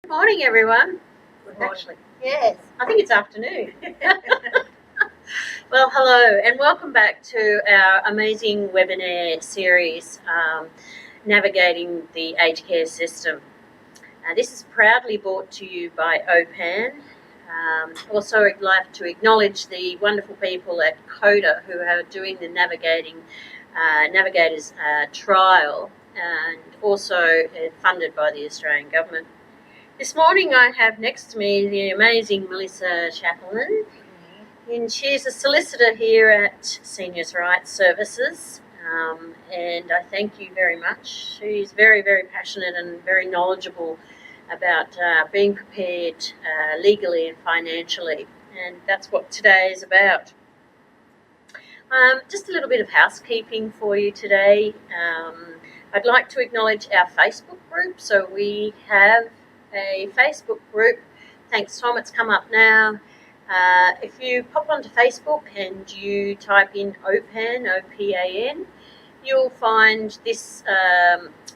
Good morning, everyone. Good morning. Actually, yes, I think it's afternoon. Well, hello, and welcome back to our amazing webinar series, Navigating the Aged Care System. This is proudly brought to you by OPAN. Also, I'd like to acknowledge the wonderful people at CODA who are doing the Navigators trial, and also funded by the Australian Government. This morning I have next to me the amazing Melissa Chaplin, and she's a solicitor here at Seniors Rights Services, and I thank you very much. She's very, very passionate and very knowledgeable about being prepared legally and financially, and that's what today is about. Just a little bit of housekeeping for you today. I'd like to acknowledge our Facebook group. So we have a Facebook group. Thanks, Tom. It's come up now. If you pop onto Facebook and you type in OPAN, O-P-A-N, you'll find this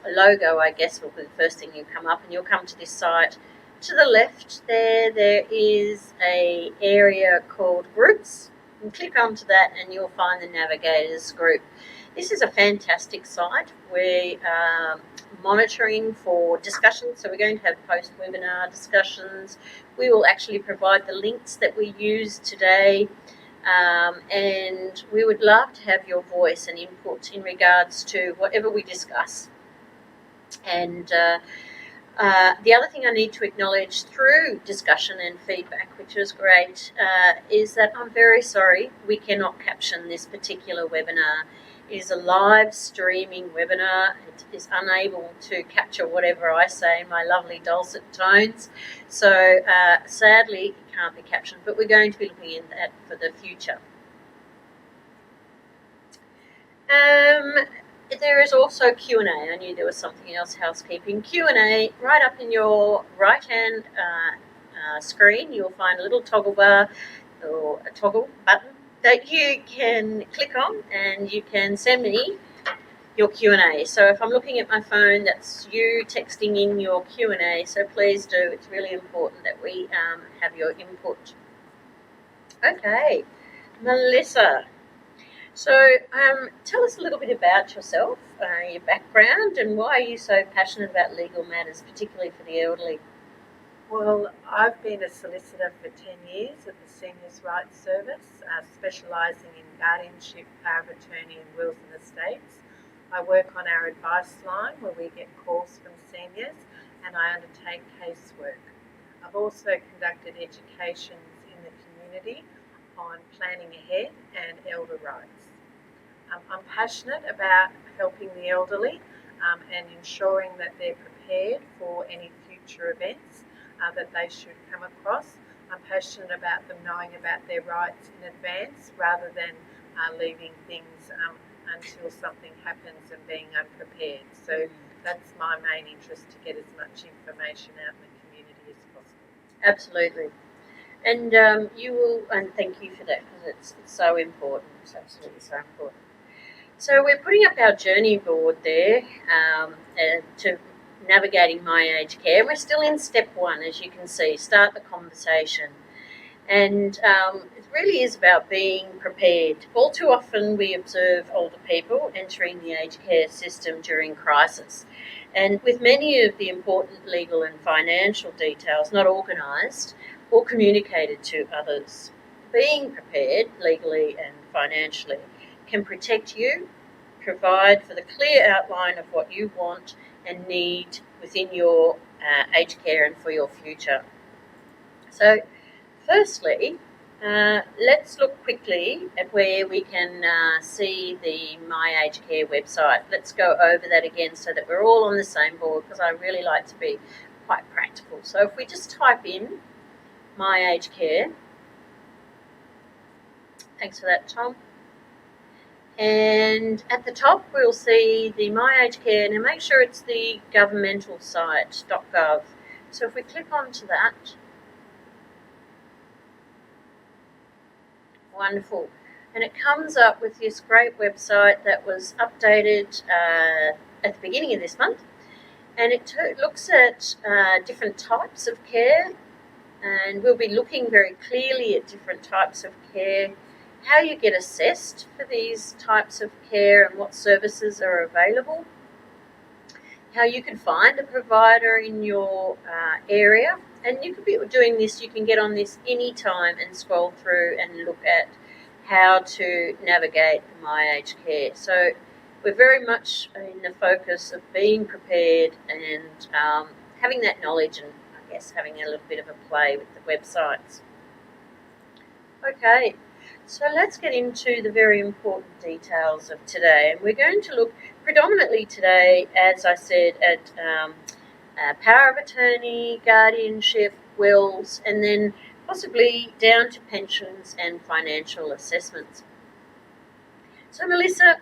logo, I guess, will be the first thing you come up, and you'll come to this site. To the left there is a area called Groups. And click onto that and you'll find the Navigators group. This is a fantastic site. We're monitoring for discussions, so we're going to have post-webinar discussions. We will actually provide the links that we use today, and we would love to have your voice and input in regards to whatever we discuss. And the other thing I need to acknowledge through discussion and feedback, which was great, is that I'm very sorry we cannot caption this particular webinar. It is a live streaming webinar. It is unable to capture whatever I say in my lovely dulcet tones. So sadly, it can't be captioned, but we're going to be looking at that for the future. There is also Q&A. I knew there was something else, housekeeping. Q&A, right up in your right-hand screen, you'll find a little toggle bar or a toggle button that you can click on, and you can send me your Q&A. So if I'm looking at my phone, that's you texting in your Q&A, so please do. It's really important that we have your input. Okay, Melissa. So tell us a little bit about yourself, your background, and why are you so passionate about legal matters, particularly for the elderly? Well, I've been a solicitor for 10 years at the Seniors Rights Service, specialising in guardianship, power of attorney and wills and estates. I work on our advice line where we get calls from seniors, and I undertake casework. I've also conducted educations in the community on planning ahead and elder rights. I'm passionate about helping the elderly and ensuring that they're prepared for any future events that they should come across. I'm passionate about them knowing about their rights in advance rather than leaving things until something happens and being unprepared. So that's my main interest, to get as much information out in the community as possible. Absolutely. And you will, and thank you for that, because it's so important. It's absolutely so important. So we're putting up our journey board there to navigating my aged care. We're still in step 1, as you can see, start the conversation. And it really is about being prepared. All too often we observe older people entering the aged care system during crisis. And with many of the important legal and financial details not organised or communicated to others. Being prepared legally and financially can protect you, provide for the clear outline of what you want and need within your aged care and for your future. So firstly, let's look quickly at where we can see the My Aged Care website. Let's go over that again so that we're all on the same board, because I really like to be quite practical. So if we just type in My Aged Care, thanks for that, Tom. And at the top we'll see the My Aged Care. Now make sure it's the governmental site, .gov. So if we click onto that, wonderful. And it comes up with this great website that was updated at the beginning of this month. and it looks at different types of care, and we'll be looking very clearly at different types of care, how you get assessed for these types of care and what services are available, how you can find a provider in your area. And you could be doing this, you can get on this anytime and scroll through and look at how to navigate my aged care. So we're very much in the focus of being prepared and having that knowledge, and I guess having a little bit of a play with the websites. Okay, so let's get into the very important details of today, and we're going to look predominantly today, as I said, at power of attorney, guardianship, wills, and then possibly down to pensions and financial assessments. So Melissa,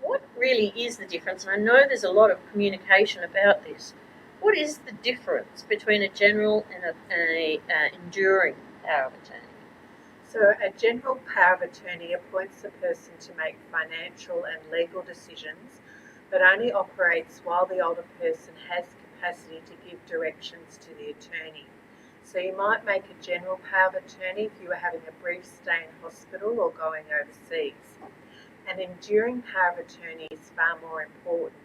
what really is the difference? And I know there's a lot of communication about this. What is the difference between a general and a enduring power of attorney? So a general power of attorney appoints a person to make financial and legal decisions, but only operates while the older person has capacity to give directions to the attorney. So you might make a general power of attorney if you are having a brief stay in hospital or going overseas. An enduring power of attorney is far more important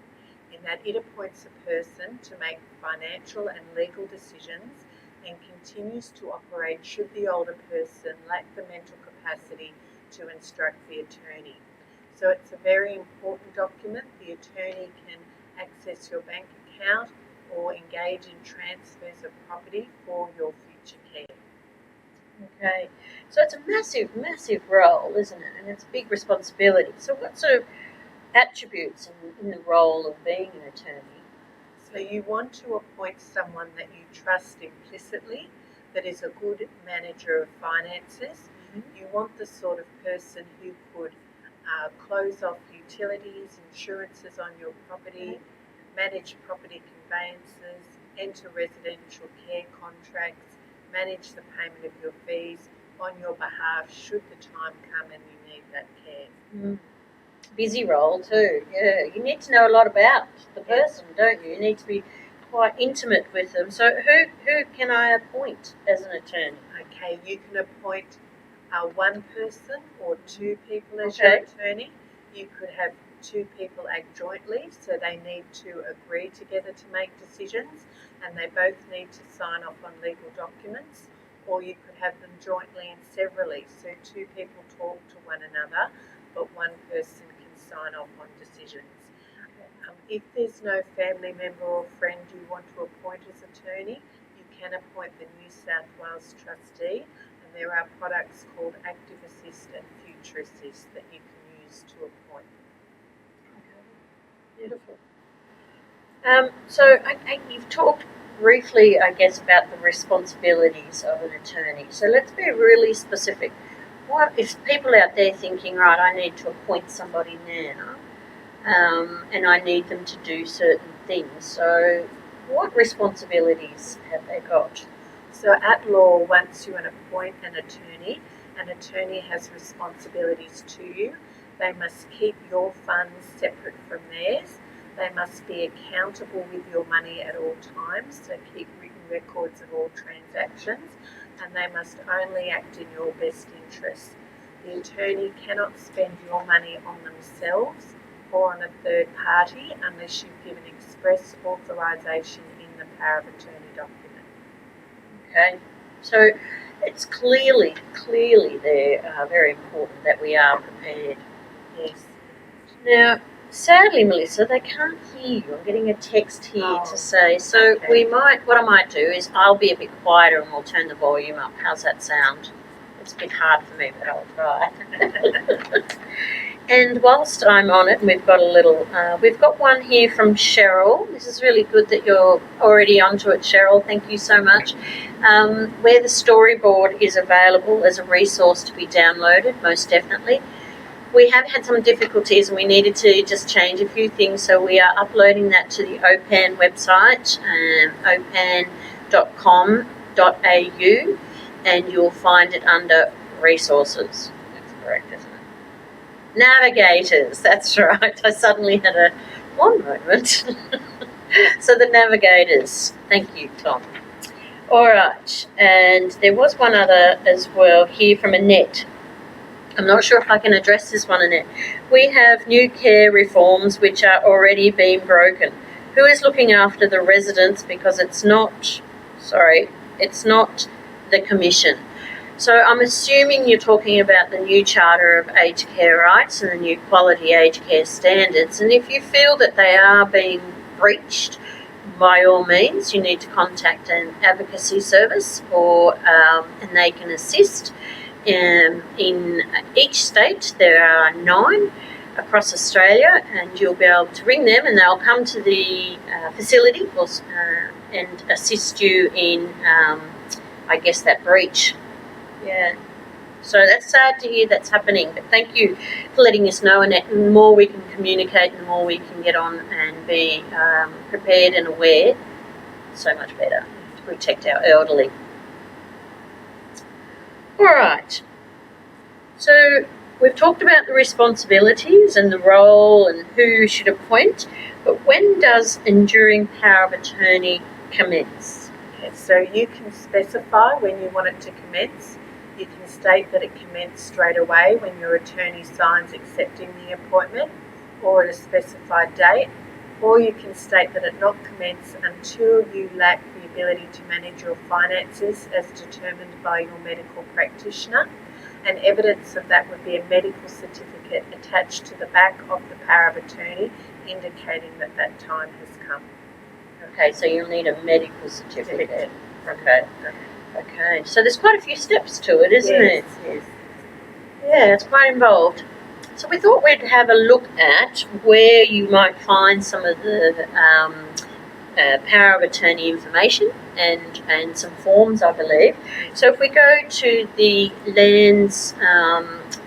in that it appoints a person to make financial and legal decisions and continues to operate should the older person lack the mental capacity to instruct the attorney. So it's a very important document. The attorney can access your bank account or engage in transfers of property for your future care. Okay, so it's a massive, massive role, isn't it? And it's a big responsibility. So what sort of attributes in the role of being an attorney? So you want to appoint someone that you trust implicitly, that is a good manager of finances. You want the sort of person who could close off utilities, insurances on your property, manage property conveyances, enter residential care contracts, manage the payment of your fees on your behalf should the time come and you need that care. Busy role too. Yeah, you need to know a lot about the person, don't you? You need to be quite intimate with them. So who can I appoint as an attorney? Okay, you can appoint one person or two people as your attorney. You could have two people act jointly, so they need to agree together to make decisions, and they both need to sign off on legal documents. Or you could have them jointly and severally, so two people talk to one another, but one person can sign off on decisions. If there's no family member or friend you want to appoint as attorney, you can appoint the New South Wales Trustee, and there are products called Active Assist and Future Assist that you can use to appoint. Beautiful. So you've talked briefly, I guess, about the responsibilities of an attorney. So let's be really specific. What if people out there thinking, right, I need to appoint somebody now, and I need them to do certain things. So what responsibilities have they got? So at law, once you appoint an attorney has responsibilities to you. They must keep your funds separate from theirs. They must be accountable with your money at all times, so keep written records of all transactions, and they must only act in your best interests. The attorney cannot spend your money on themselves or on a third party unless you've given express authorisation in the power of attorney document. Okay, so it's clearly there very important that we are prepared. Yes. Now, sadly, Melissa, they can't hear you. I'm getting a text here to say, so okay. What I might do is I'll be a bit quieter and we'll turn the volume up. How's that sound? It's a bit hard for me, but I'll try. And whilst I'm on it, we've got one here from Cheryl. This is really good that you're already onto it, Cheryl. Thank you so much. Where the storyboard is available as a resource to be downloaded, most definitely. We have had some difficulties and we needed to just change a few things, so we are uploading that to the OPAN website, opan.com.au, and you'll find it under resources. That's correct, isn't it? Navigators, that's right. I suddenly had one moment. So the navigators. Thank you, Tom. All right, and there was one other as well here from Annette. I'm not sure if I can address this one, Annette. We have new care reforms which are already being broken. Who is looking after the residents, because it's not the Commission. So I'm assuming you're talking about the new Charter of Aged Care Rights and the new Quality Aged Care Standards. And if you feel that they are being breached, by all means, you need to contact an advocacy service, and they can assist. In each state, there are 9 across Australia, and you'll be able to ring them, and they'll come to the facility and assist you in, that breach. Yeah. So that's sad to hear that's happening, but thank you for letting us know, and the more we can communicate, the more we can get on and be prepared and aware, so much better to protect our elderly. All right. So we've talked about the responsibilities and the role and who should appoint, but when does enduring power of attorney commence? Okay, so you can specify when you want it to commence. You can state that it commenced straight away when your attorney signs accepting the appointment, or at a specified date, or you can state that it not commence until you lack the ability to manage your finances as determined by your medical practitioner, and evidence of that would be a medical certificate attached to the back of the power of attorney indicating that that time has come. Okay, so you'll need a medical certificate. Okay, so there's quite a few steps to it, isn't it? Yes. Yeah, it's quite involved. So we thought we'd have a look at where you might find some of the power of attorney information and some forms, I believe. So if we go to the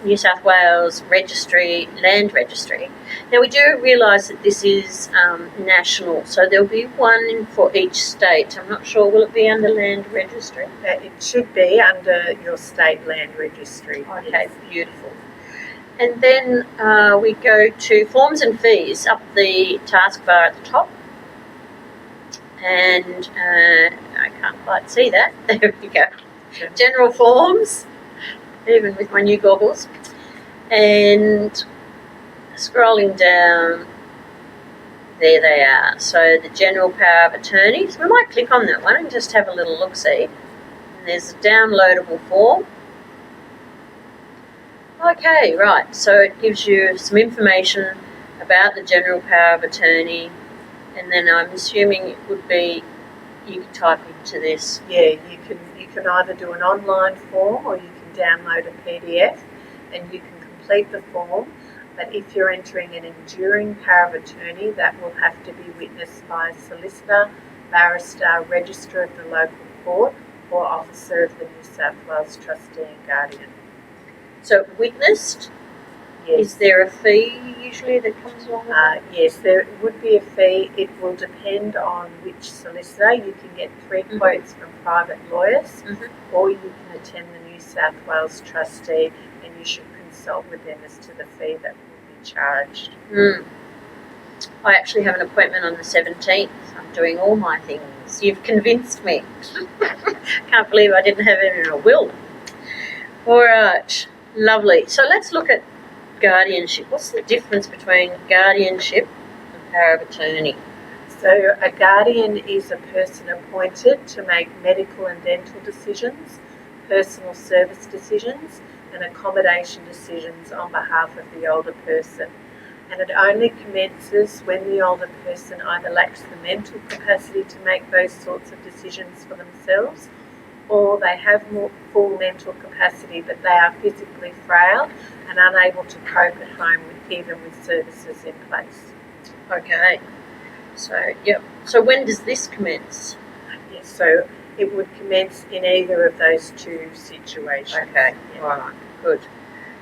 New South Wales Land Registry. Now we do realise that this is national, so there'll be one for each state. I'm not sure, will it be under Land Registry? It should be under your state land registry. Okay, yes. Beautiful. And then we go to forms and fees up the taskbar at the top. And I can't quite see that. There we go. General forms, even with my new goggles. And scrolling down, there they are. So the general power of attorneys. We might click on that one and just have a little look-see. And there's a downloadable form. Okay, right. So it gives you some information about the general power of attorney. And then I'm assuming it would be, you can type into this. Yeah, you can either do an online form or you can download a PDF and you can complete the form. But if you're entering an enduring power of attorney, that will have to be witnessed by a solicitor, barrister, registrar of the local court, or officer of the New South Wales Trustee and Guardian. So witnessed. Yes. Is there a fee usually that comes along with that? Yes, there would be a fee. It will depend on which solicitor. You can get 3 quotes from private lawyers, or you can attend the New South Wales Trustee, and you should consult with them as to the fee that will be charged. I actually have an appointment on the 17th. I'm doing all my things. You've convinced me. Can't believe I didn't have it in a will. All right, lovely. So let's look at guardianship. What's the difference between guardianship and power of attorney? So a guardian is a person appointed to make medical and dental decisions, personal service decisions, and accommodation decisions on behalf of the older person. And it only commences when the older person either lacks the mental capacity to make those sorts of decisions for themselves, or they have more full mental capacity but they are physically frail and unable to cope at home even with services in place. Okay. So when does this commence? Yes, so it would commence in either of those 2 situations. Okay, Yeah. all right, good.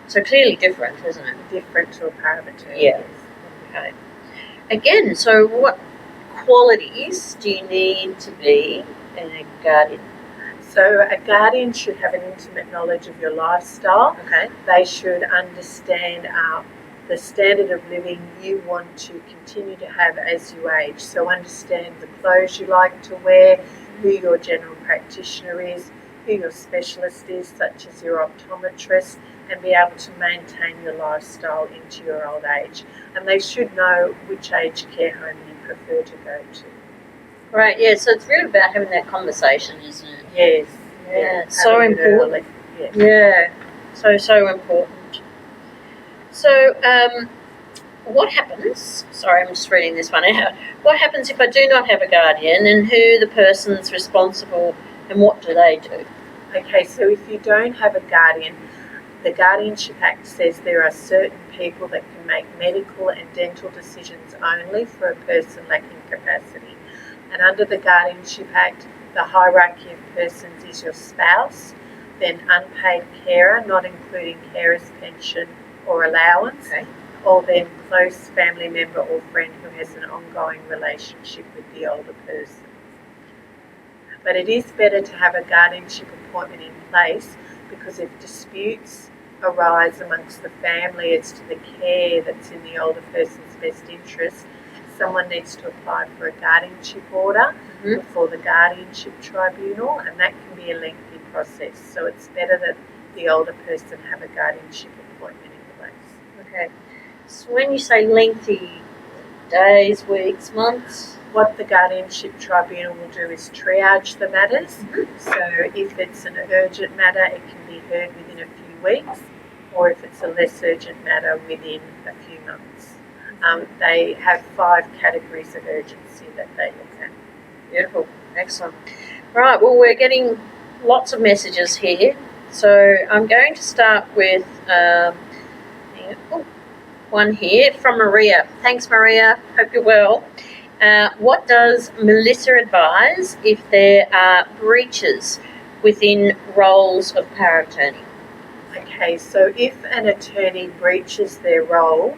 So clearly different, isn't it? Different to a power of attorney. Yeah. Okay. Again, so what qualities do you need to be a guardian? So a guardian should have an intimate knowledge of your lifestyle. Okay. They should understand the standard of living you want to continue to have as you age. So understand the clothes you like to wear, who your general practitioner is, who your specialist is, such as your optometrist, and be able to maintain your lifestyle into your old age. And they should know which aged care home you prefer to go to. Right, yeah, so it's really about having that conversation, isn't it? Yes. Yeah, it's so important. Yes. Yeah, so important. So, what happens, sorry, I'm just reading this one out. What happens if I do not have a guardian, and who the person's responsible, and what do they do? Okay, so if you don't have a guardian, the Guardianship Act says there are certain people that can make medical and dental decisions only for a person lacking capacity. And under the Guardianship Act, the hierarchy of persons is your spouse, then unpaid carer, not including carer's pension or allowance, or then close family member or friend who has an ongoing relationship with the older person. But it is better to have a guardianship appointment in place, because if disputes arise amongst the family as to the care that's in the older person's best interest, someone needs to apply for a guardianship order before the guardianship tribunal, and that can be a lengthy process. So it's better that the older person have a guardianship appointment in place. Okay. So when you say lengthy, days, weeks, months? What the Guardianship Tribunal will do is triage the matters. So if it's an urgent matter, it can be heard within a few weeks, or if it's a less urgent matter, within a few months. They have 5 categories of urgency that they look at. Beautiful. Excellent. Right, well, we're getting lots of messages here. So I'm going to start with one here from Maria. Thanks, Maria. Hope you're well. What does Melissa advise if there are breaches within roles of power of attorney? Okay, so if an attorney breaches their role,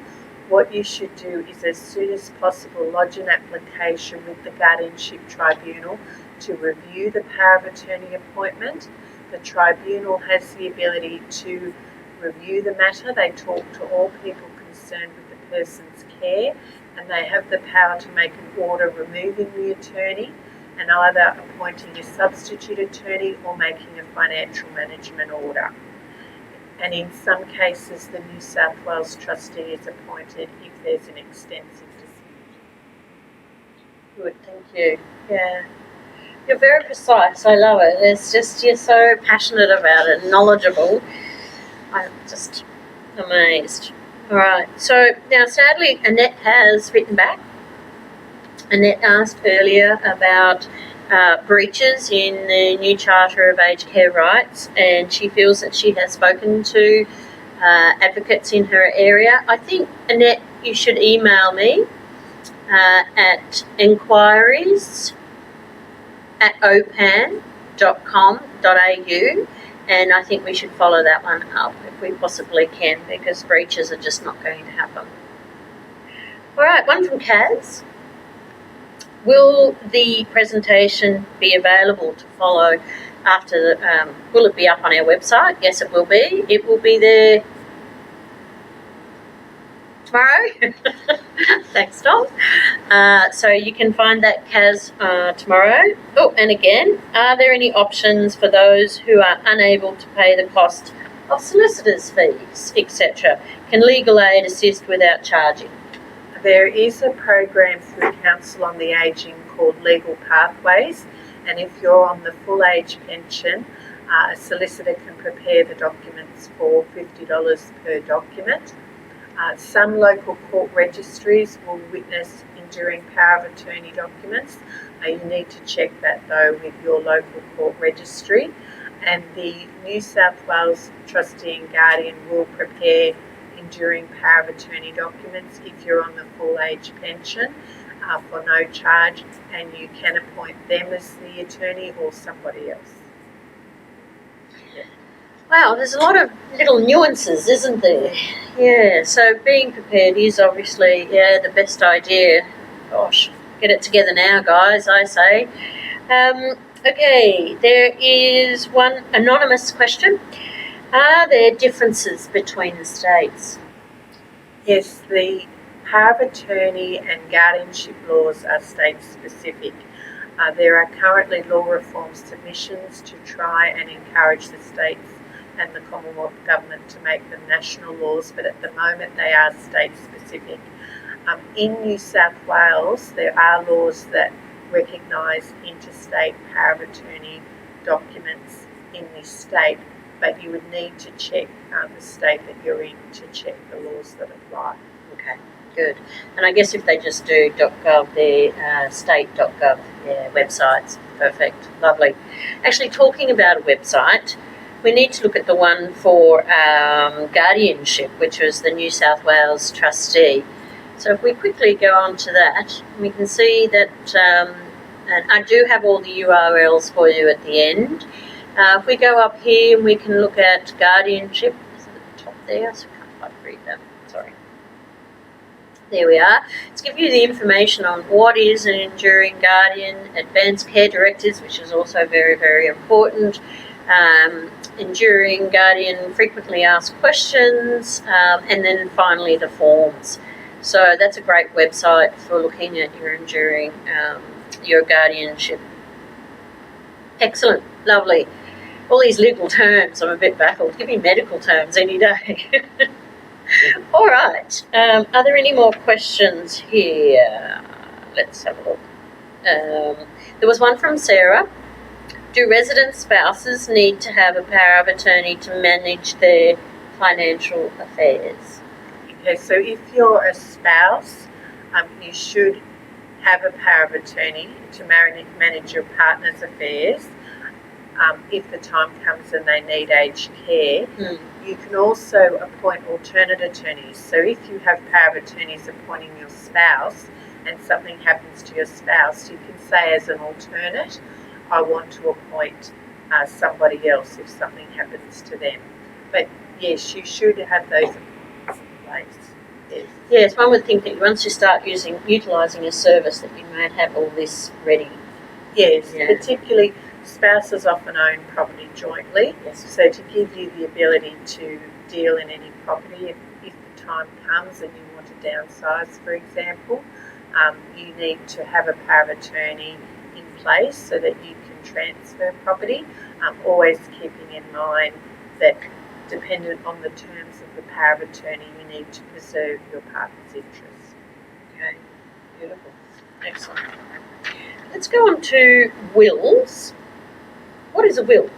what you should do is, as soon as possible, lodge an application with the Guardianship Tribunal to review the power of attorney appointment. The tribunal has the ability to review the matter. They talk to all people concerned with the person's care, and they have the power to make an order removing the attorney and either appointing a substitute attorney or making a financial management order. And in some cases, the New South Wales Trustee is appointed if there's an extensive dispute. Good, thank you. Yeah. You're very precise. I love it. It's just, you're so passionate about it, knowledgeable. I'm just amazed. All right. So now, sadly, Annette has written back. Annette asked earlier about breaches in the new Charter of Aged Care Rights, and she feels that she has spoken to advocates in her area. I think, Annette, you should email me at enquiries@opan.com.au, and I think we should follow that one up if we possibly can, because breaches are just not going to happen. All right, one from Kaz. Will the presentation be available to follow after the, will it be up on our website? Yes, it will be. It will be there tomorrow. Thanks, Tom. So you can find that, Kaz, tomorrow. Oh, and again, are there any options for those who are unable to pay the cost of solicitors' fees, etc.? Can legal aid assist without charging? There is a program through Council on the Ageing called Legal Pathways, and if you're on the full age pension, a solicitor can prepare the documents for $50 per document. Some local court registries will witness enduring power of attorney documents. You need to check that though with your local court registry, and the New South Wales Trustee and Guardian will prepare enduring power of attorney documents if you're on the full age pension for no charge, and you can appoint them as the attorney or somebody else. Wow, there's a lot of little nuances, isn't there? Yeah, so being prepared is obviously, the best idea. Gosh, get it together now, guys, I say. Okay, there is one anonymous question. Are there differences between the states? Yes, the power of attorney and guardianship laws are state specific. There are currently law reform submissions to try and encourage the states and the Commonwealth Government to make them national laws, but at the moment they are state specific. In New South Wales, there are laws that recognise interstate power of attorney documents in this state, but you would need to check the state that you're in to check the laws that apply. Okay, good. And I guess if they just do .gov, their state.gov websites, perfect, lovely. Actually, talking about a website, we need to look at the one for guardianship, which was the New South Wales Trustee. So if we quickly go on to that, we can see that, and I do have all the URLs for you at the end. If we go up here, we can look at guardianship. Is it at the top there? So I can't quite read that. Sorry. There we are. Let's give you the information on what is an enduring guardian, advanced care directives, which is also very, very important. Enduring guardian frequently asked questions, and then finally the forms. So that's a great website for looking at your enduring, your guardianship. Excellent, lovely. All these legal terms, I'm a bit baffled. Give me medical terms any day. All right. Are there any more questions here? Let's have a look. There was one from Sarah. Do resident spouses need to have a power of attorney to manage their financial affairs? Okay, so if you're a spouse, you should have a power of attorney to manage your partner's affairs. If the time comes and they need aged care, you can also appoint alternate attorneys. So if you have power of attorneys appointing your spouse and something happens to your spouse, you can say as an alternate, I want to appoint somebody else if something happens to them. But yes, you should have those in place. Yes, one would think that once you start utilising a service that you might have all this ready. Yes, particularly spouses often own property jointly, so to give you the ability to deal in any property if the time comes and you want to downsize, for example, you need to have a power of attorney in place so that you can transfer property, always keeping in mind that dependent on the terms of the power of attorney, you need to preserve your partner's interests. Okay, beautiful, excellent. Let's go on to wills. What is a will?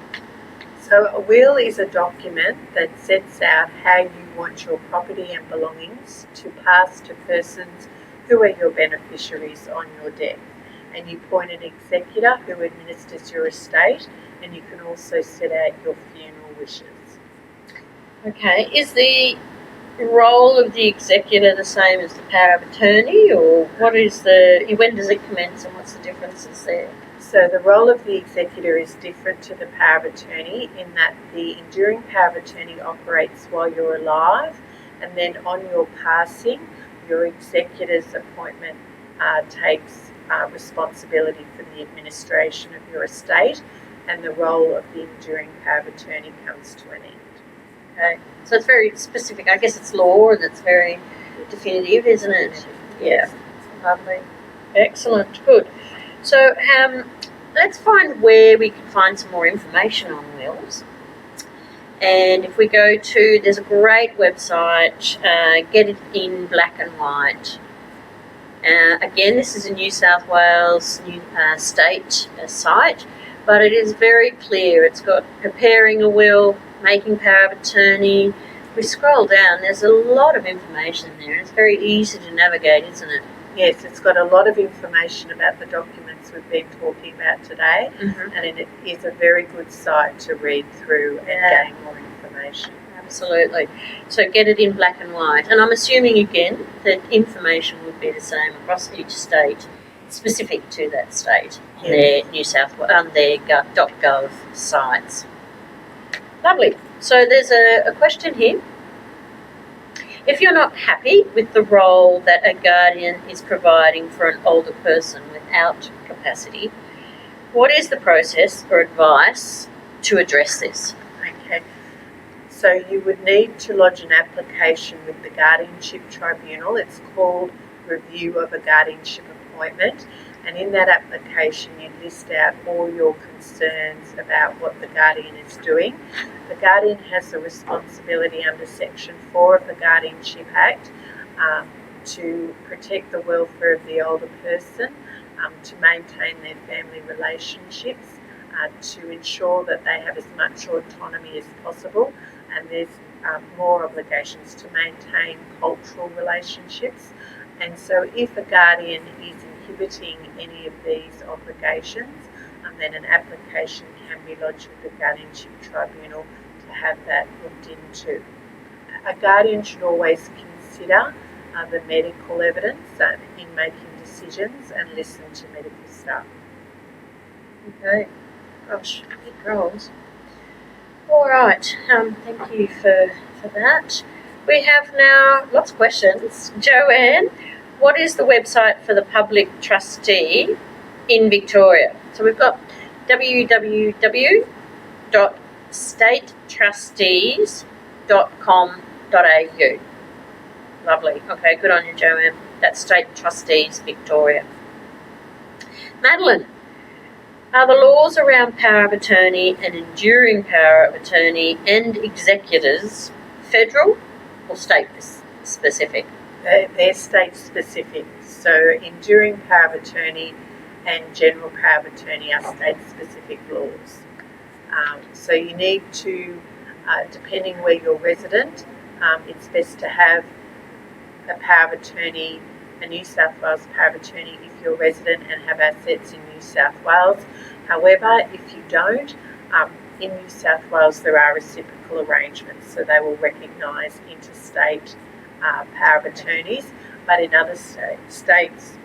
So a will is a document that sets out how you want your property and belongings to pass to persons who are your beneficiaries on your death. And you appoint an executor who administers your estate, and you can also set out your funeral wishes. Okay, is the role of the executor the same as the power of attorney, or when does it commence and what's the differences there? So the role of the executor is different to the power of attorney in that the enduring power of attorney operates while you're alive, and then on your passing, your executor's appointment takes responsibility for the administration of your estate, and the role of the enduring power of attorney comes to an end. Okay, so it's very specific. I guess it's law and it's very definitive, isn't it? Yeah, lovely, excellent, good. So let's find where we can find some more information on wills. And if we go to, there's a great website, Get It in Black and White. Again, this is a New South Wales state site, but it is very clear. It's got preparing a will, making power of attorney. If we scroll down, there's a lot of information there. It's very easy to navigate, isn't it? Yes, it's got a lot of information about the documents we've been talking about today, and it is a very good site to read through and gain more information. Absolutely. So Get It in Black and White. And I'm assuming, again, that information would be the same across each state, specific to that state, their New South Wales, their .gov sites. Lovely. So there's a question here. If you're not happy with the role that a guardian is providing for an older person without capacity, what is the process or advice to address this? Okay. So you would need to lodge an application with the Guardianship Tribunal. It's called Review of a Guardianship Appointment, and in that application you list out all your concerns about what the Guardian is doing. The Guardian has a responsibility under Section 4 of the Guardianship Act to protect the welfare of the older person, to maintain their family relationships, to ensure that they have as much autonomy as possible, and there's more obligations to maintain cultural relationships. And so if a guardian is inhibiting any of these obligations, then an application can be lodged with the Guardianship Tribunal to have that looked into. A guardian should always consider the medical evidence in making decisions and listen to medical staff. Okay. Gosh, it rolls. All right. Thank you for that. We have now lots of questions. Joanne, what is the website for the public trustee in Victoria? So we've got www.statetrustees.com.au. Lovely. Okay, good on you, Joanne. That's State Trustees Victoria. Madeline, are the laws around power of attorney and enduring power of attorney and executors federal or state specific? They're state specific. So enduring power of attorney and general power of attorney are state specific laws. So you need to, depending where you're resident, it's best to have a power of attorney, a New South Wales power of attorney if you're resident and have assets in New South Wales. However, if you don't, in New South Wales there are reciprocal arrangements, so they will recognise interstate power of attorneys, but in other states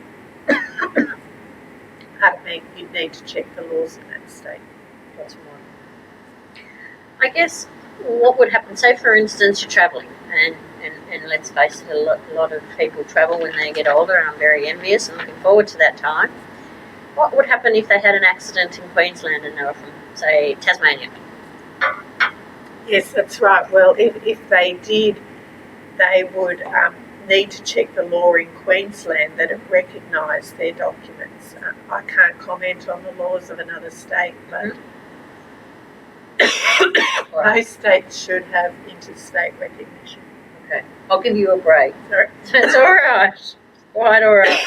you'd need to check the laws in that state. That's right. I guess what would happen, say for instance you're travelling and let's face it, a lot of people travel when they get older, and I'm very envious and looking forward to that time. What would happen if they had an accident in Queensland and they were from, say, Tasmania? Yes, that's right. Well, if they did, they would need to check the law in Queensland that it recognised their documents. I can't comment on the laws of another state, but most states should have interstate recognition. Okay, I'll give you a break. Sorry. That's all right. Quite all right.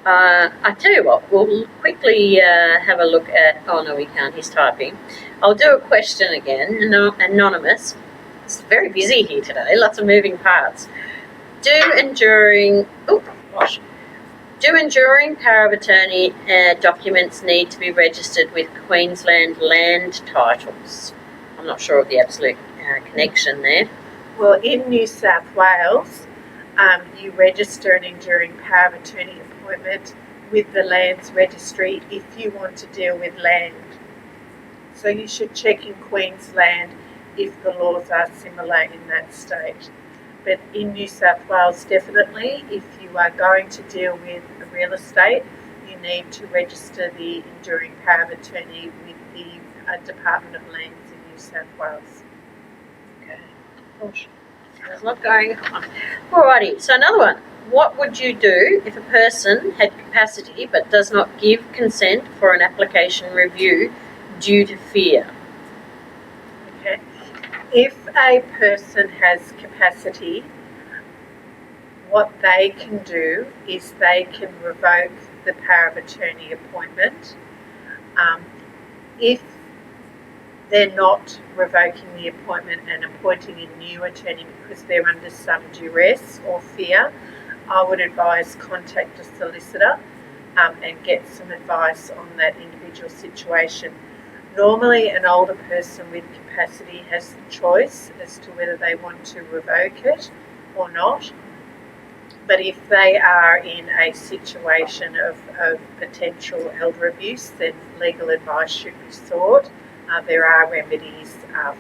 I tell you what, we'll quickly have a look at. Oh no, we can't. He's typing. I'll do a question again. Anonymous. It's very busy here today. Lots of moving parts. Do enduring power of attorney documents need to be registered with Queensland land titles? I'm not sure of the absolute connection there. Well, in New South Wales, you register an enduring power of attorney appointment with the Lands Registry if you want to deal with land. So you should check in Queensland if the laws are similar in that state. But in New South Wales, definitely, if you are going to deal with real estate, you need to register the enduring power of attorney with the Department of Lands in New South Wales. Okay. Gosh, there's a lot going on. Alrighty, so another one. What would you do if a person had capacity but does not give consent for an application review due to fear? Okay. If a person has capacity, what they can do is they can revoke the power of attorney appointment. If they're not revoking the appointment and appointing a new attorney because they're under some duress or fear, I would advise contact a solicitor and get some advice on that individual situation. Normally, an older person with capacity has the choice as to whether they want to revoke it or not. But if they are in a situation of potential elder abuse, then legal advice should be sought. There are remedies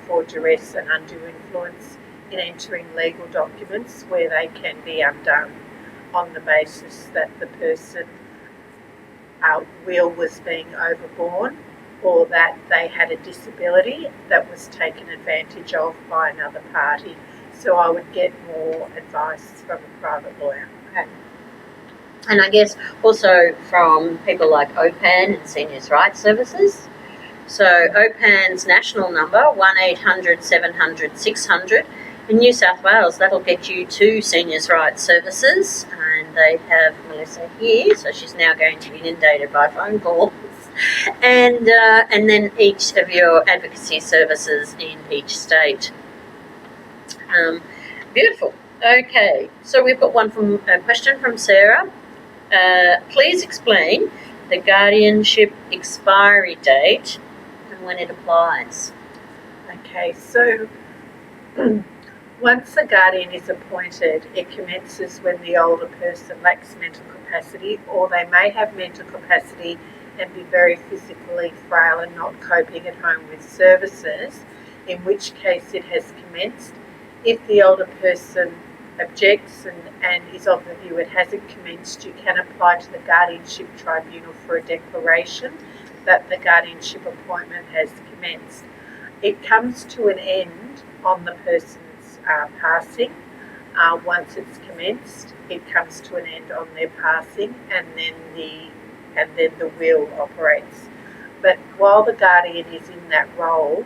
for duress and undue influence in entering legal documents where they can be undone on the basis that the person will was being overborne or that they had a disability that was taken advantage of by another party. So I would get more advice from a private lawyer. Okay. And I guess also from people like OPAN and Seniors' Rights Services. So OPAN's national number, 1-800-700-600. In New South Wales, that'll get you to Seniors' Rights Services, and they have Melissa here, so she's now going to be inundated by phone calls. And then each of your advocacy services in each state. Beautiful. Okay, so we've got a question from Sarah. Please explain the guardianship expiry date and when it applies. Okay, so once a guardian is appointed, it commences when the older person lacks mental capacity, or they may have mental capacity and be very physically frail and not coping at home with services, in which case it has commenced. If the older person objects and is of the view it hasn't commenced, you can apply to the Guardianship Tribunal for a declaration that the guardianship appointment has commenced. It comes to an end on the person's passing. Once it's commenced, it comes to an end on their passing, and then the will operates. But while the guardian is in that role,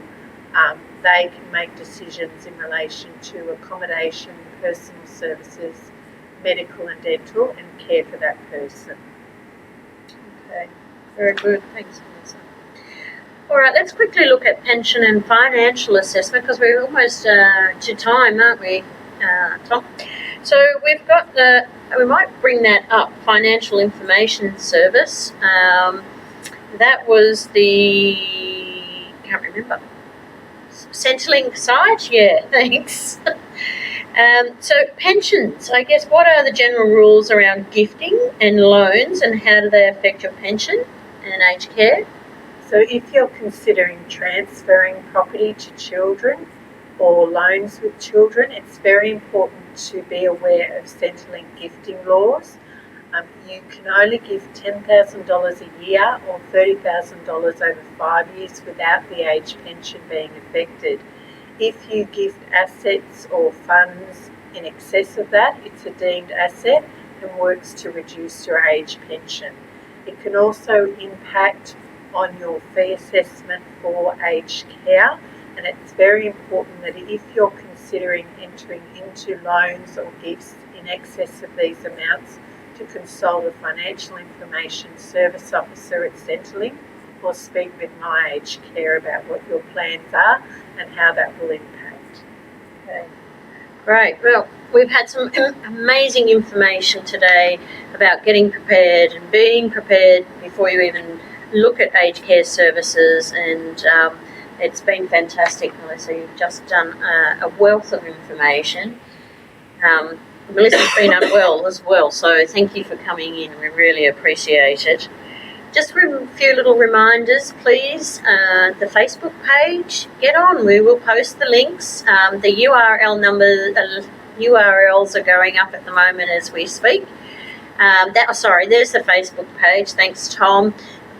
they can make decisions in relation to accommodation, personal services, medical and dental, and care for that person. Okay, very good. Thanks, Melissa. All right, let's quickly look at pension and financial assessment, because we're almost to time, aren't we, Tom? So we've got we might bring that up, Financial Information Service. That was can't remember. Centrelink site? Yeah, thanks. So pensions, I guess, what are the general rules around gifting and loans, and how do they affect your pension and aged care? So if you're considering transferring property to children or loans with children, it's very important to be aware of Centrelink gifting laws. You can only give $10,000 a year or $30,000 over 5 years without the age pension being affected. If you gift assets or funds in excess of that, it's a deemed asset and works to reduce your age pension. It can also impact on your fee assessment for aged care, and it's very important that if you're considering entering into loans or gifts in excess of these amounts, to consult a financial information service officer at Centrelink or speak with My Aged Care about what your plans are and how that will impact. Okay. Great. Well, we've had some amazing information today about getting prepared and being prepared before you even look at aged care services, and it's been fantastic, Melissa. You've just done a wealth of information. Melissa's been unwell as well, so thank you for coming in. We really appreciate it. Just a few little reminders, please. The Facebook page, get on. We will post the links. The URLs are going up at the moment as we speak. There's the Facebook page. Thanks, Tom.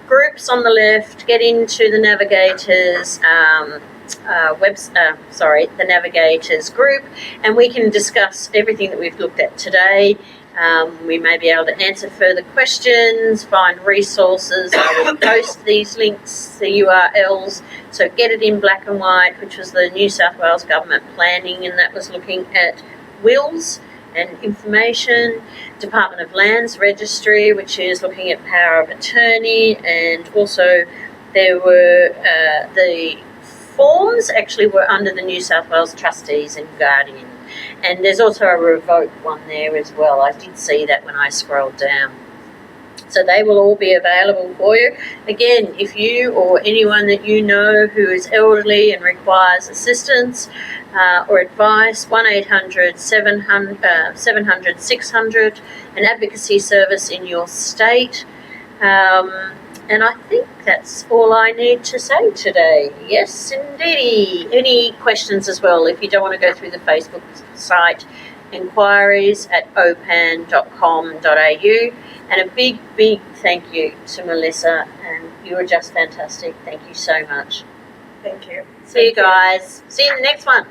Groups on the left. Get into the Navigators the Navigators group, and we can discuss everything that we've looked at today. We may be able to answer further questions, find resources. I will post these links, the URLs, so get it in black and white, which was the New South Wales Government planning, and that was looking at wills and information. Department of Lands Registry, which is looking at power of attorney, and also there were the forms actually were under the New South Wales Trustees and Guardian. And there's also a revoke one there as well. I did see that when I scrolled down. So they will all be available for you. Again, if you or anyone that you know who is elderly and requires assistance or advice, 1-800-700-600, an advocacy service in your state. And I think that's all I need to say today. Yes, indeedy. Any questions as well? If you don't want to go through the Facebook site, inquiries@opan.com.au. And a big, big thank you to Melissa, and you were just fantastic. Thank you so much. Thank you. See you guys. See you in the next one.